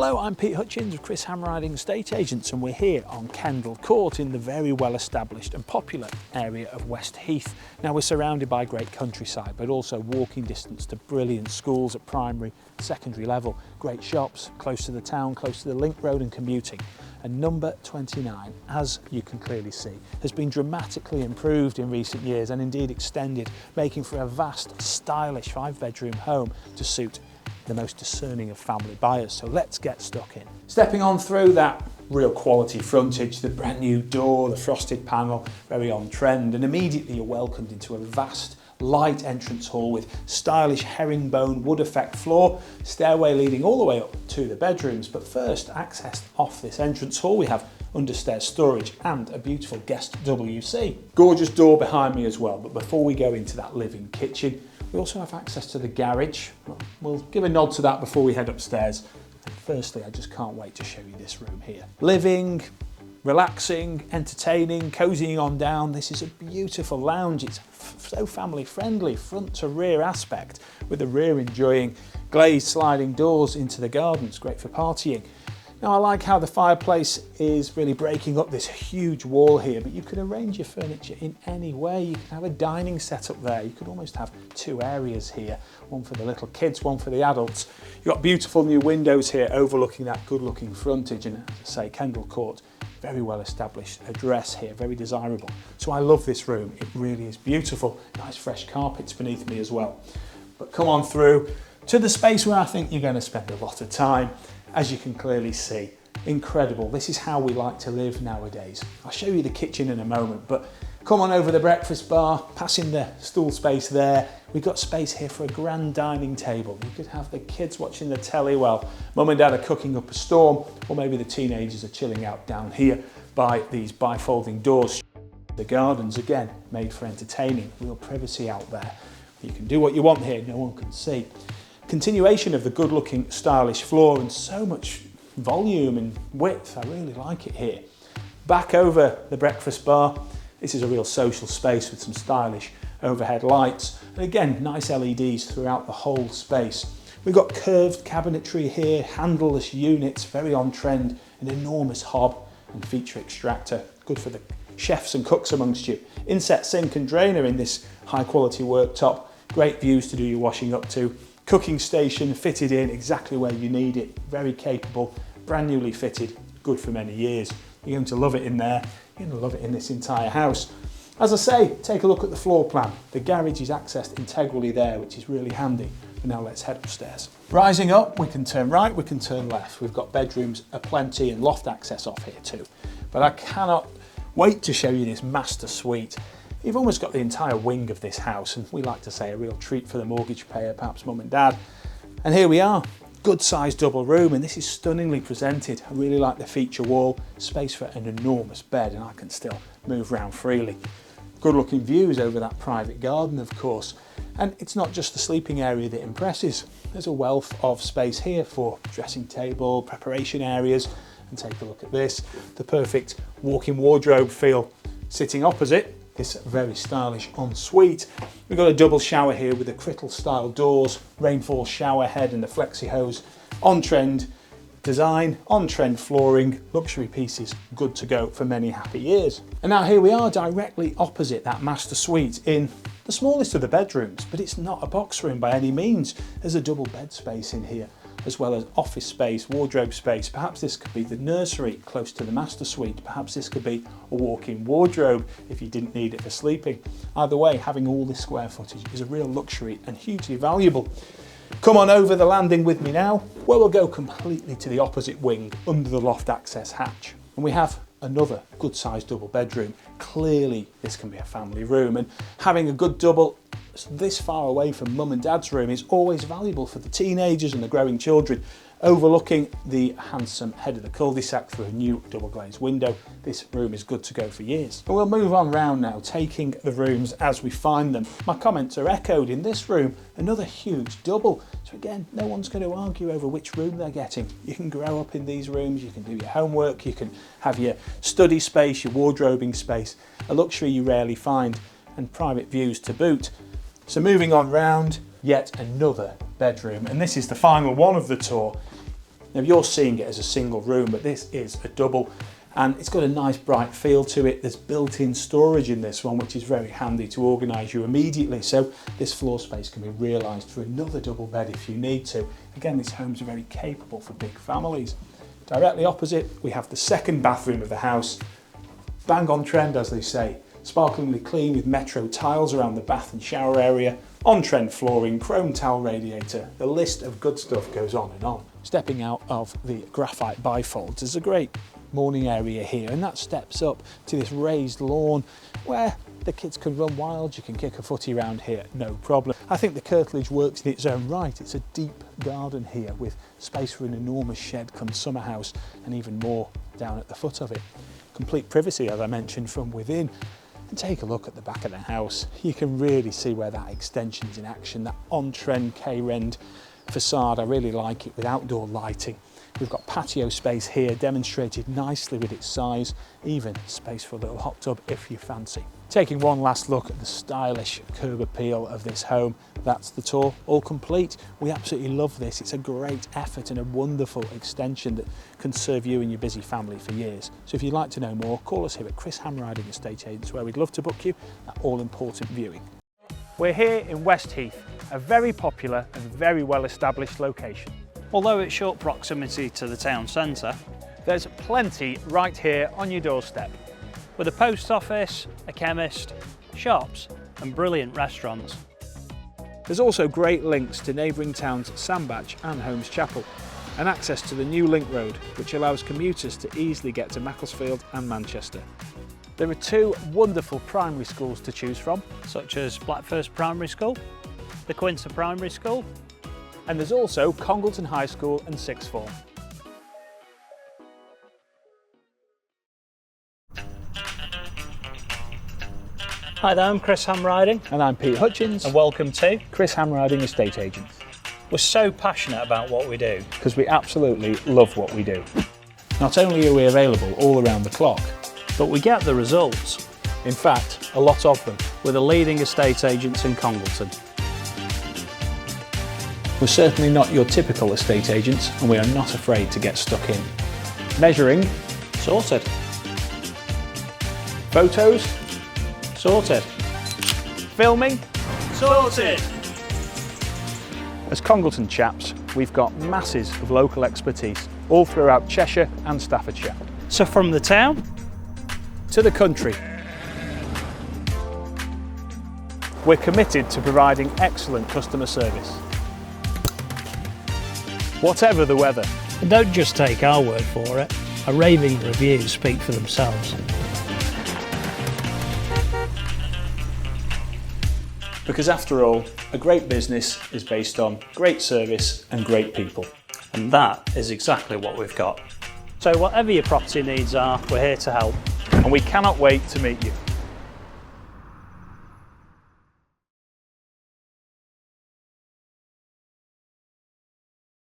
Hello, I'm Pete Hutchins of Chris Hamriding Estate Agents, and we're here on Kendal Court in the very well established and popular area of West Heath. Now, we're surrounded by great countryside, but also walking distance to brilliant schools at primary, secondary level, great shops, close to the town, close to the link road and commuting. And number 29, as you can clearly see, has been dramatically improved in recent years and indeed extended, making for a vast, stylish 5-bedroom home to suit the most discerning of family buyers. So let's get stuck in. Stepping on through that real quality frontage, the brand new door, the frosted panel, very on trend, and immediately you're welcomed into a vast light entrance hall with stylish herringbone wood effect floor, stairway leading all the way up to the bedrooms. But first, accessed off this entrance hall, we have understairs storage and a beautiful guest WC. Gorgeous door behind me as well. But before we go into that living kitchen, we also have access to the garage. We'll give a nod to that before we head upstairs. And firstly, I just can't wait to show you this room here. Living, relaxing, entertaining, cozying on down. This is a beautiful lounge. It's so family friendly, front to rear aspect, with the rear enjoying glazed sliding doors into the gardens, great for partying. Now, I like how the fireplace is really breaking up this huge wall here, but you could arrange your furniture in any way. You could have a dining set up there. You could almost have two areas here, one for the little kids, one for the adults. You've got beautiful new windows here overlooking that good looking frontage, and as I say, Kendal Court, very well established address here, very desirable. So I love this room, it really is beautiful. Nice fresh carpets beneath me as well. But come on through to the space where I think you're going to spend a lot of time. As you can clearly see, incredible. This is how we like to live nowadays. I'll show you the kitchen in a moment, but come on over the breakfast bar, passing the stool space there. We've got space here for a grand dining table. You could have the kids watching the telly while mum and dad are cooking up a storm, or maybe the teenagers are chilling out down here by these bifolding doors. The gardens, again, made for entertaining, real privacy out there. You can do what you want here, no one can see. Continuation of the good looking stylish floor and so much volume and width. I really like it here. Back over the breakfast bar, this is a real social space with some stylish overhead lights, and again nice LEDs throughout the whole space. We've got curved cabinetry here, handleless units, very on trend, an enormous hob and feature extractor, good for the chefs and cooks amongst you. Inset sink and drainer in this high quality worktop, great views to do your washing up to. Cooking station fitted in exactly where you need it, very capable, brand newly fitted, good for many years. You're going to love it in there, you're going to love it in this entire house. As I say, take a look at the floor plan. The garage is accessed integrally there, which is really handy. But now let's head upstairs. Rising up, we can turn right, we can turn left. We've got bedrooms aplenty and loft access off here too. But I cannot wait to show you this master suite. You've almost got the entire wing of this house, and we like to say a real treat for the mortgage payer, perhaps mum and dad. And here we are, good sized double room, and this is stunningly presented. I really like the feature wall, space for an enormous bed, and I can still move around freely. Good looking views over that private garden, of course. And it's not just the sleeping area that impresses. There's a wealth of space here for dressing table, preparation areas, and take a look at this, the perfect walk-in wardrobe feel sitting opposite this very stylish ensuite. We've got a double shower here with the Crittle style doors, rainfall shower head and the flexi hose, on trend design, on trend flooring, luxury pieces, good to go for many happy years. And now here we are directly opposite that master suite in the smallest of the bedrooms, but it's not a box room by any means. There's a double bed space in here, as well as office space, wardrobe space. Perhaps this could be the nursery close to the master suite. Perhaps this could be a walk-in wardrobe if you didn't need it for sleeping. Either way, having all this square footage is a real luxury and hugely valuable. Come on over the landing with me now, where we'll go completely to the opposite wing under the loft access hatch. And we have another good sized double bedroom. Clearly this can be a family room, and having a good double this far away from mum and dad's room is always valuable for the teenagers and the growing children. Overlooking the handsome head of the cul-de-sac through a new double glazed window, this room is good to go for years. But we'll move on round now, taking the rooms as we find them. My comments are echoed in this room, another huge double. So again, no one's going to argue over which room they're getting. You can grow up in these rooms, you can do your homework, you can have your study space, your wardrobing space, a luxury you rarely find, and private views to boot. So moving on round, yet another bedroom, and this is the final one of the tour. Now you're seeing it as a single room, but this is a double, and it's got a nice bright feel to it. There's built-in storage in this one, which is very handy to organise you immediately. So this floor space can be realised for another double bed if you need to. Again, these homes are very capable for big families. Directly opposite, we have the second bathroom of the house. Bang on trend, as they say. Sparklingly clean with metro tiles around the bath and shower area, on-trend flooring, chrome towel radiator. The list of good stuff goes on and on. Stepping out of the graphite bifolds, there's a great morning area here, and that steps up to this raised lawn where the kids can run wild. You can kick a footy around here, no problem. I think the curtilage works in its own right. It's a deep garden here with space for an enormous shed come summer house, and even more down at the foot of it. Complete privacy, as I mentioned, from within. And take a look at the back of the house. You can really see where that extension's in action, that on-trend K-rend facade. I really like it with outdoor lighting. We've got patio space here demonstrated nicely with its size, even space for a little hot tub if you fancy. Taking one last look at the stylish curb appeal of this home, that's the tour, all complete. We absolutely love this. It's a great effort and a wonderful extension that can serve you and your busy family for years. So if you'd like to know more, call us here at Chris Hamriding Estate Agents, where we'd love to book you that all-important viewing. We're here in West Heath, a very popular and very well-established location. Although it's short proximity to the town centre, There's plenty right here on your doorstep. with a post office, a chemist, shops and brilliant restaurants. There's also great links to neighbouring towns Sandbach and Holmes Chapel, and access to the new link road, which allows commuters to easily get to Macclesfield and Manchester. There are two wonderful primary schools to choose from, Such as Blackfirst Primary School, the Quinta Primary School. and there's also Congleton High School and Sixth Form. Hi there, I'm Chris Hamriding And I'm Pete Hutchins, and welcome to. Chris Hamriding Estate Agents, We're so passionate about what we do. because we absolutely love what we do. Not only are we available all around the clock, But we get the results. in fact, a lot of them. We're the leading estate agents in Congleton. We're certainly not your typical estate agents, and we are not afraid to get stuck in. Measuring, Sorted. photos, Sorted. filming. Sorted. As Congleton chaps, we've got masses of local expertise all throughout Cheshire and Staffordshire. So from the town, To the country, we're committed to providing excellent customer service. Whatever the weather, and don't just take our word for it. A raving reviews speak for themselves. because after all, a great business is based on great service and great people. And that is exactly what we've got. So whatever your property needs are, we're here to help. And we cannot wait to meet you.